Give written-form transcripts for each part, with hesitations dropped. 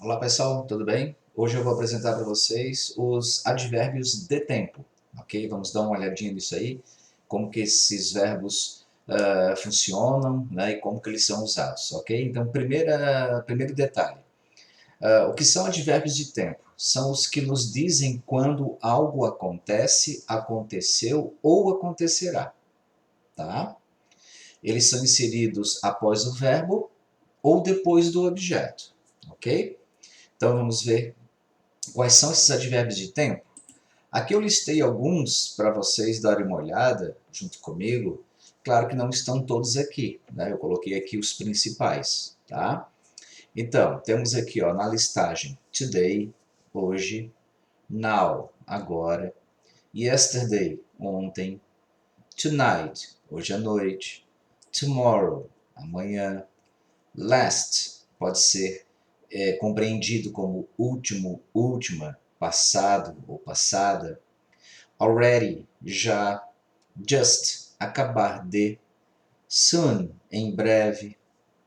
Olá pessoal, tudo bem? Hoje eu vou apresentar para vocês os advérbios de tempo, ok? Vamos dar uma olhadinha nisso aí, como que esses verbos funcionam, né, e como que eles são usados, ok? Então, primeiro detalhe, o que são advérbios de tempo? São os que nos dizem quando algo acontece, aconteceu ou acontecerá, tá? Eles são inseridos após o verbo ou depois do objeto, ok? Então vamos ver quais são esses advérbios de tempo. Aqui eu listei alguns para vocês darem uma olhada junto comigo. Claro que não estão todos aqui, né? Eu coloquei aqui os principais, tá? Então, temos aqui ó, na listagem today, hoje, now, agora, yesterday, ontem, tonight, hoje à noite, tomorrow, amanhã, last, pode ser compreendido como último, última, passado ou passada, already, já, just, acabar de, soon, em breve,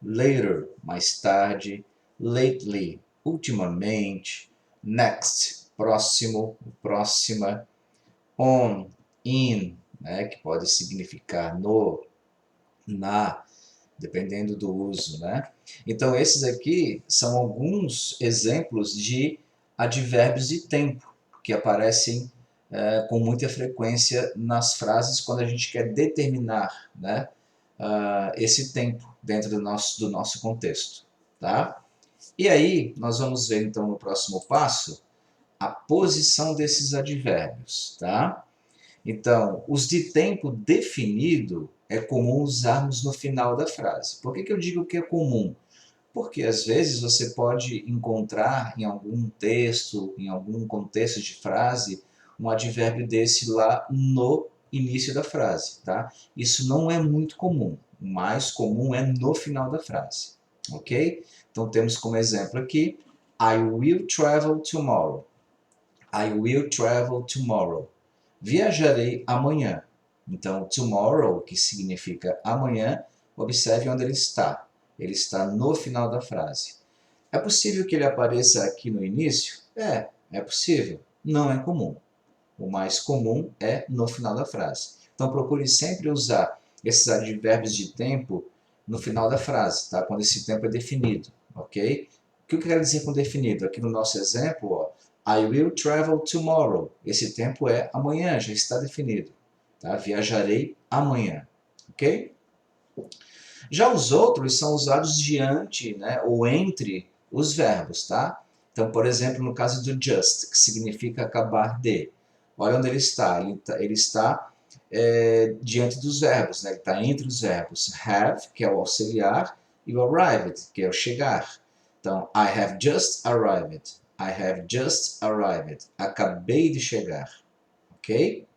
later, mais tarde, lately, ultimamente, next, próximo, próxima, on, in, né, que pode significar no, na, dependendo do uso, né? Então esses aqui são alguns exemplos de advérbios de tempo que aparecem com muita frequência nas frases quando a gente quer determinar, né, esse tempo dentro do nosso contexto, tá? E aí nós vamos ver então no próximo passo a posição desses advérbios, tá? Então, os de tempo definido é comum usarmos no final da frase. Por que eu digo que é comum? Porque às vezes você pode encontrar em algum texto, em algum contexto de frase, um advérbio desse lá no início da frase, tá? Isso não é muito comum. O mais comum é no final da frase, ok? Então temos como exemplo aqui, I will travel tomorrow. I will travel tomorrow. Viajarei amanhã. Então, tomorrow, que significa amanhã, observe onde ele está. Ele está no final da frase. É possível que ele apareça aqui no início? É possível. Não é comum. O mais comum é no final da frase. Então, procure sempre usar esses advérbios de tempo no final da frase, tá? Quando esse tempo é definido, ok? O que eu quero dizer com definido? Aqui no nosso exemplo, ó, I will travel tomorrow. Esse tempo é amanhã, já está definido. Tá? Viajarei amanhã, ok? Já os outros são usados diante, né, ou entre os verbos, tá? Então, por exemplo, no caso do just, que significa acabar de. Olha onde ele está. Ele está diante dos verbos, né? Ele está entre os verbos have, que é o auxiliar, e o arrived, que é o chegar. Então, I have just arrived. I have just arrived. Acabei de chegar. Ok?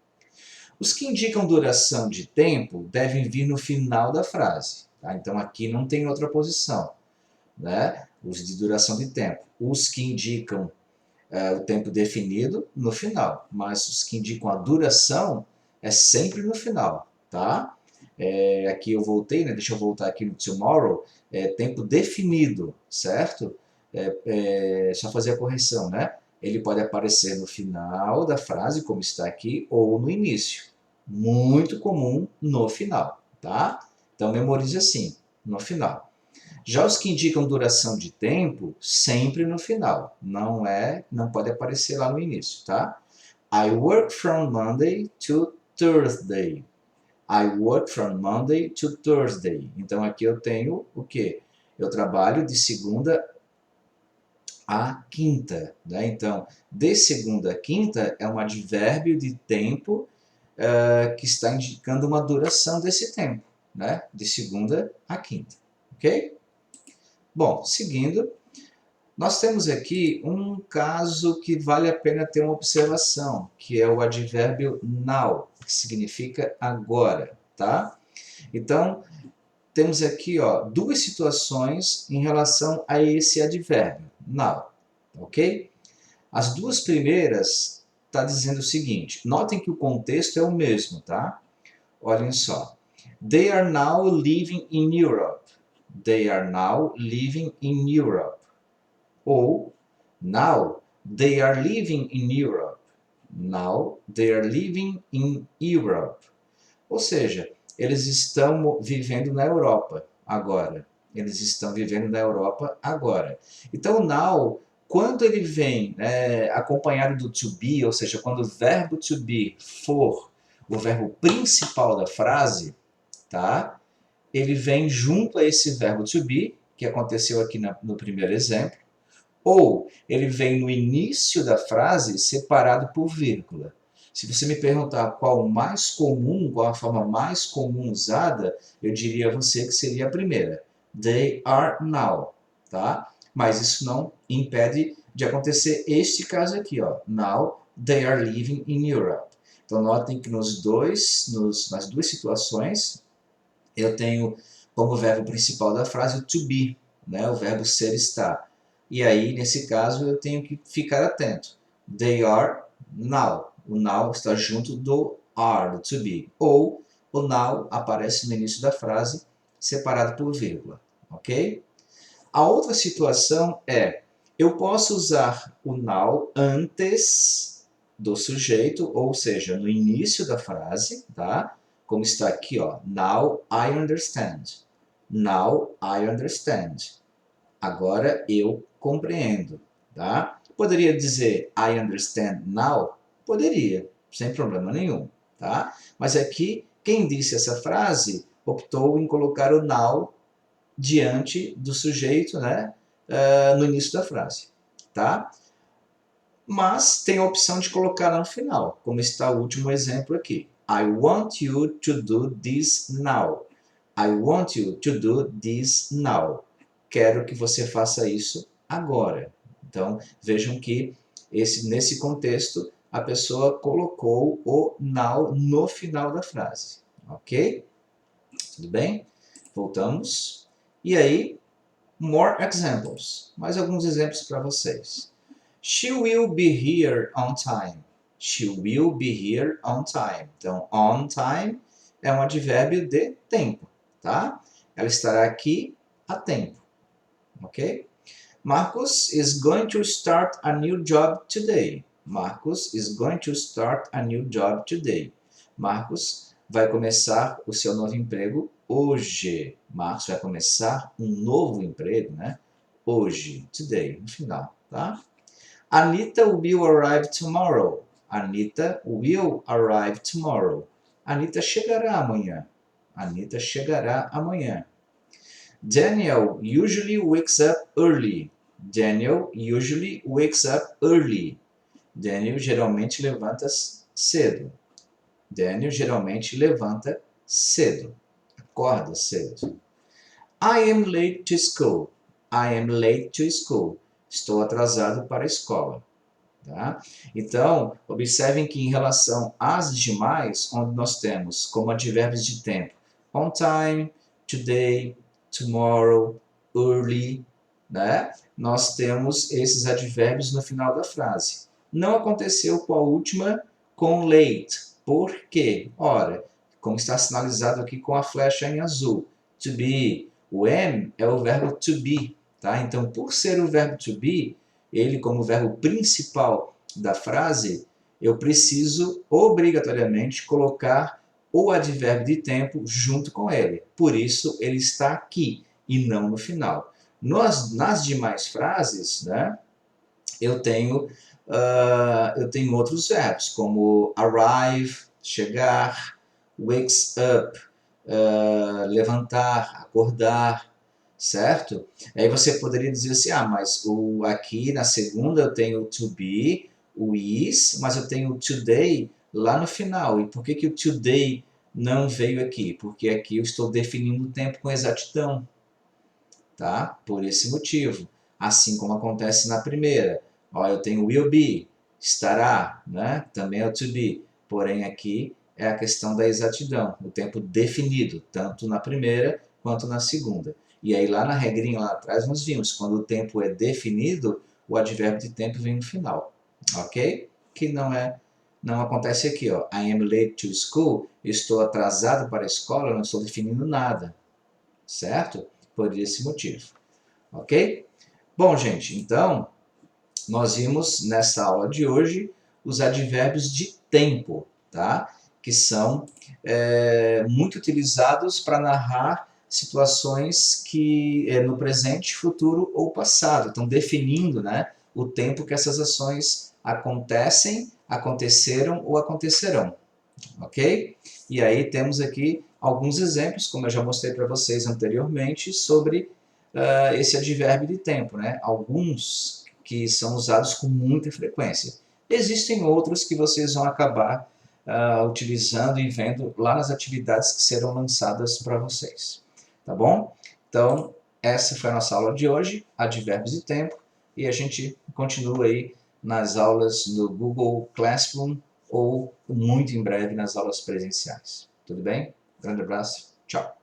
Os que indicam duração de tempo devem vir no final da frase. Tá? Então, aqui não tem outra posição, né? Os de duração de tempo. Os que indicam o tempo definido no final, mas os que indicam a duração é sempre no final, tá? Aqui eu voltei, né? Deixa eu voltar aqui no tomorrow, tempo definido, certo? Só fazer a correção, né? Ele pode aparecer no final da frase, como está aqui, ou no início. Muito comum no final, tá? Então memorize assim, no final. Já os que indicam duração de tempo, sempre no final. Não pode aparecer lá no início, tá? I work from Monday to Thursday. I work from Monday to Thursday. Então aqui eu tenho o quê? Eu trabalho de segunda a quinta, né? Então, de segunda a quinta é um advérbio de tempo que está indicando uma duração desse tempo, né? De segunda a quinta, ok? Bom, seguindo, nós temos aqui um caso que vale a pena ter uma observação, que é o advérbio now, que significa agora, tá? Então, temos aqui ó, duas situações em relação a esse advérbio, now, ok? As duas primeiras está dizendo o seguinte, notem que o contexto é o mesmo, tá? Olhem só. They are now living in Europe. They are now living in Europe. Ou, now they are living in Europe. Now they are living in Europe. Ou seja, eles estão vivendo na Europa agora. Eles estão vivendo na Europa agora. Então, o now, quando ele vem acompanhado do to be, ou seja, quando o verbo to be for o verbo principal da frase, tá? Ele vem junto a esse verbo to be, que aconteceu aqui no primeiro exemplo, ou ele vem no início da frase separado por vírgula. Se você me perguntar qual o mais comum, qual a forma mais comum usada, eu diria a você que seria a primeira. They are now, tá? Mas isso não impede de acontecer este caso aqui, ó. Now they are living in Europe. Então notem que nas duas situações, eu tenho como verbo principal da frase o to be, né? O verbo ser, estar. E aí, nesse caso, eu tenho que ficar atento. They are now. O now está junto do are, do to be. Ou o now aparece no início da frase, separado por vírgula. Ok? A outra situação é, eu posso usar o now antes do sujeito, ou seja, no início da frase, tá? Como está aqui, ó. Now I understand. Now I understand. Agora eu compreendo, tá? Poderia dizer I understand now? Poderia, sem problema nenhum, tá? Mas aqui, quem disse essa frase optou em colocar o now diante do sujeito, né? No início da frase, tá? Mas tem a opção de colocar lá no final, como está o último exemplo aqui. I want you to do this now. I want you to do this now. Quero que você faça isso agora. Então, vejam que nesse contexto, a pessoa colocou o now no final da frase. Ok? Tudo bem? Voltamos. E aí, more examples. Mais alguns exemplos para vocês. She will be here on time. She will be here on time. Então, on time é um advérbio de tempo, tá? Ela estará aqui a tempo, ok? Marcus is going to start a new job today. Marcus is going to start a new job today. Marcus vai começar o seu novo emprego hoje. Marcos vai começar um novo emprego, né? Hoje, today, no final, tá? Anita will arrive tomorrow. Anita will arrive tomorrow. Anita chegará amanhã. Anita chegará amanhã. Daniel usually wakes up early. Daniel usually wakes up early. Daniel geralmente levanta cedo. Daniel geralmente levanta cedo. Acorda cedo. I am late to school. I am late to school. Estou atrasado para a escola. Tá? Então, observem que em relação às demais, onde nós temos como advérbios de tempo on time, today, tomorrow, early, né? Nós temos esses advérbios no final da frase. Não aconteceu com a última, com late. Por quê? Ora, como está sinalizado aqui com a flecha em azul, to be. O am é o verbo to be. Tá? Então, por ser o verbo to be, ele como verbo principal da frase, eu preciso obrigatoriamente colocar o advérbio de tempo junto com ele. Por isso, ele está aqui e não no final. Nas demais frases, né, eu tenho outros verbos, como arrive, chegar, wakes up, levantar, acordar, certo? Aí você poderia dizer assim, mas aqui na segunda eu tenho o to be, o is, mas eu tenho o today lá no final. E por que o today não veio aqui? Porque aqui eu estou definindo o tempo com exatidão, tá? Por esse motivo. Assim como acontece na primeira. Ó, eu tenho will be, estará, né? Também é o to be. Porém aqui é a questão da exatidão, o tempo definido, tanto na primeira quanto na segunda. E aí lá na regrinha lá atrás nós vimos, quando o tempo é definido, o advérbio de tempo vem no final, ok? Que não acontece aqui, ó. I am late to school, estou atrasado para a escola, não estou definindo nada, certo? Por esse motivo, ok? Bom, gente, então nós vimos nessa aula de hoje os advérbios de tempo, tá? Que são muito utilizados para narrar situações que no presente, futuro ou passado. Estão definindo, né, o tempo que essas ações acontecem, aconteceram ou acontecerão, ok? E aí temos aqui alguns exemplos, como eu já mostrei para vocês anteriormente, sobre esse advérbio de tempo, né? Alguns que são usados com muita frequência. Existem outros que vocês vão acabar utilizando e vendo lá nas atividades que serão lançadas para vocês. Tá bom? Então, essa foi a nossa aula de hoje, advérbios de tempo, e a gente continua aí nas aulas no Google Classroom ou muito em breve nas aulas presenciais. Tudo bem? Grande abraço, tchau!